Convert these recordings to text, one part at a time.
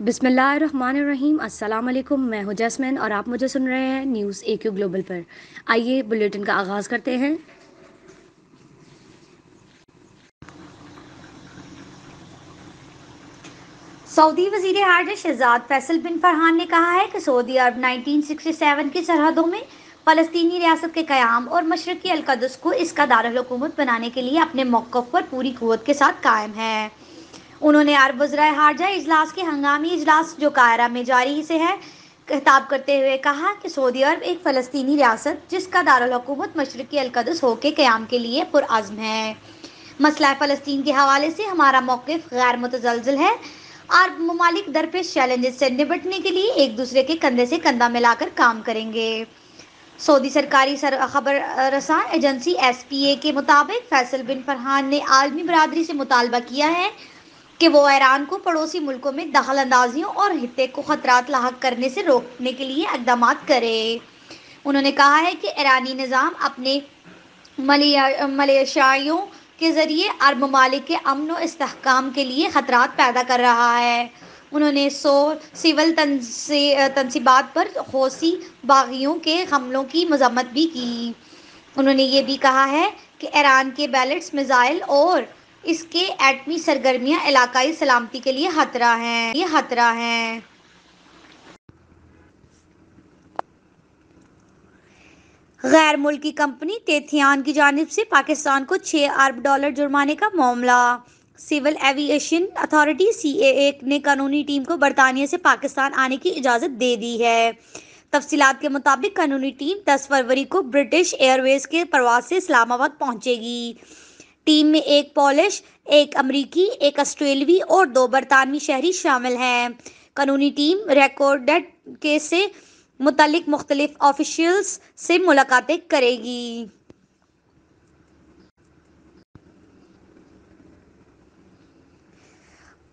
बिस्मिल्लाहिर्रहमानिर्रहीम। अस्सलाम वालेकुम। मैं हूं जैस्मिन और आप मुझे सुन रहे हैं न्यूज़ AQ ग्लोबल पर। आइए बुलेटिन का आगाज़ करते हैं। सऊदी वज़ीर हारजा शहजाद फैसल बिन फरहान ने कहा है कि सऊदी अरब 1967 की सरहदों में फ़लस्तीनी रियासत के क़याम और मशरक़ी अल-क़ुद्स को इसका दारुल हुकूमत बनाने के लिए अपने मौक़िफ़ पर पूरी क़ुव्वत के साथ कायम है। उन्होंने अरब वज़राए हारजा इजलास के हंगामी इजलास जो कायरा में जारी से है खिताब करते हुए कहा कि सऊदी अरब एक फ़लस्तीनी रियासत जिसका दारुल हुकूमत मशरक़ी अल-क़ुद्स होके क़याम के लिए पुरअज़्म है। मसला फ़लस्तीन के हवाले से हमारा मौक़िफ़ गैर मुतज़लज़ल है। अरब ममालिक दरपेश चैलेंजेस से निपटने के लिए एक दूसरे के कंधे से कंधा मिलाकर काम करेंगे। सऊदी सरकारी खबर रसां एजेंसी SPA के मुताबिक फैसल बिन फरहान ने आलमी बरादरी से मुतालबा किया है कि वो ईरान को पड़ोसी मुल्कों में दखल अंदाजियों और हित्ते को खतरात लाहक करने से रोकने के लिए इक़दाम करे। उन्होंने कहा है कि ईरानी निज़ाम अपने मलेशियाइयों के ज़रिए अरब ममालिक के अमन और इस्तेहकाम के लिए ख़तरात पैदा कर रहा है। उन्होंने सिविल तनसीबात पर हौसी बागियों के हमलों की मज़म्मत भी की। उन्होंने ये भी कहा है कि ईरान के बैलिस्टिक मिसाइल और इसके एटमी सरगर्मियाँ इलाकाई सलामती के लिए खतरा हैं। गैर मुल्की कंपनी तेथियान की जानिब से पाकिस्तान को $6 अरब जुर्माने का मामला। सिविल एविएशन अथॉरिटी CAA ने कानूनी टीम को बरतानिया से पाकिस्तान आने की इजाज़त दे दी है। तफसीलात के मुताबिक कानूनी टीम 10 फरवरी को ब्रिटिश एयरवेज के परवाज़ से इस्लामाबाद पहुंचेगी। टीम में एक पोलिश, एक अमरीकी, एक ऑस्ट्रेलियावी और 2 बरतानवी शहरी शामिल हैं। कानूनी टीम रिकॉर्डेड केस से मुतल्लिक मुख्तलिफ ऑफिशियल्स से मुलाकातें करेगी।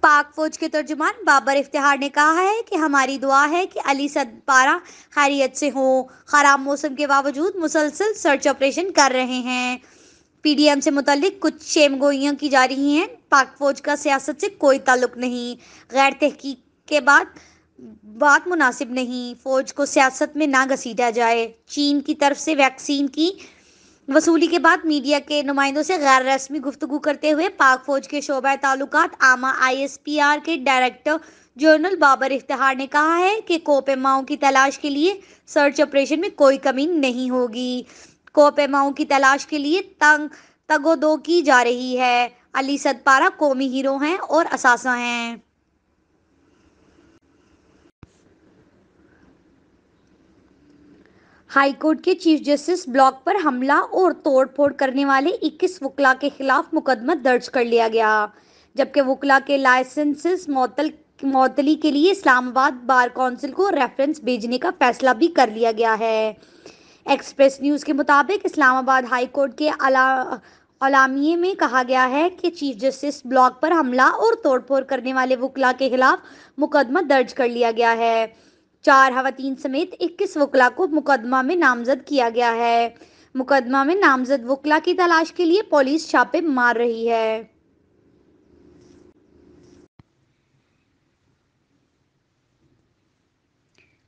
पाक फौज के तर्जुमान बाबर इफ्तिखार ने कहा है कि हमारी दुआ है कि अली सदपारा खैरियत से हो। खराब मौसम के बावजूद मुसलसल सर्च ऑपरेशन कर रहे हैं। PDM से मुतल्लिक कुछ शेमगोइयां की जा रही हैं। पाक फौज का सियासत से कोई ताल्लुक नहीं। गैर तहकीक के बात मुनासिब नहीं। फौज को सियासत में ना घसीटा जाए। चीन की तरफ से वैक्सीन की वसूली के बाद मीडिया के नुमाइंदों से गैर रस्मी गुफ्तगू करते हुए पाक फौज के शोबा ताल्लुकात आमा ISPR के डायरेक्टर जनरल बाबर इफ्तिखार ने कहा है कि कोपेमाओं की तलाश के लिए सर्च ऑपरेशन में कोई कमी नहीं होगी। कोपेमाओं की तलाश के लिए तगोदो की जा रही है। अली सदपारा कौमी हीरो हैं और असासा हैं। हाईकोर्ट के चीफ जस्टिस ब्लॉक पर हमला और तोड़फोड़ करने वाले 21 वकला के खिलाफ मुकदमा दर्ज कर लिया गया, जबकि वकला के लाइसेंसेस मअतली के लिए इस्लामाबाद बार काउंसिल को रेफरेंस भेजने का फैसला भी कर लिया गया है। एक्सप्रेस न्यूज़ के मुताबिक इस्लामाबाद हाई कोर्ट के अलामिये में कहा गया है कि चीफ जस्टिस ब्लॉक पर हमला और तोड़फोड़ करने वाले वकला के खिलाफ मुकदमा दर्ज कर लिया गया है। 4 खवातीन समेत 21 वकला को मुकदमा में नामजद किया गया है। मुकदमा में नामजद वकला की तलाश के लिए पुलिस छापे मार रही है।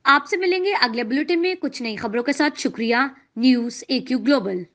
आपसे मिलेंगे अगले बुलेटिन में कुछ नई खबरों के साथ। शुक्रिया। News AQ global.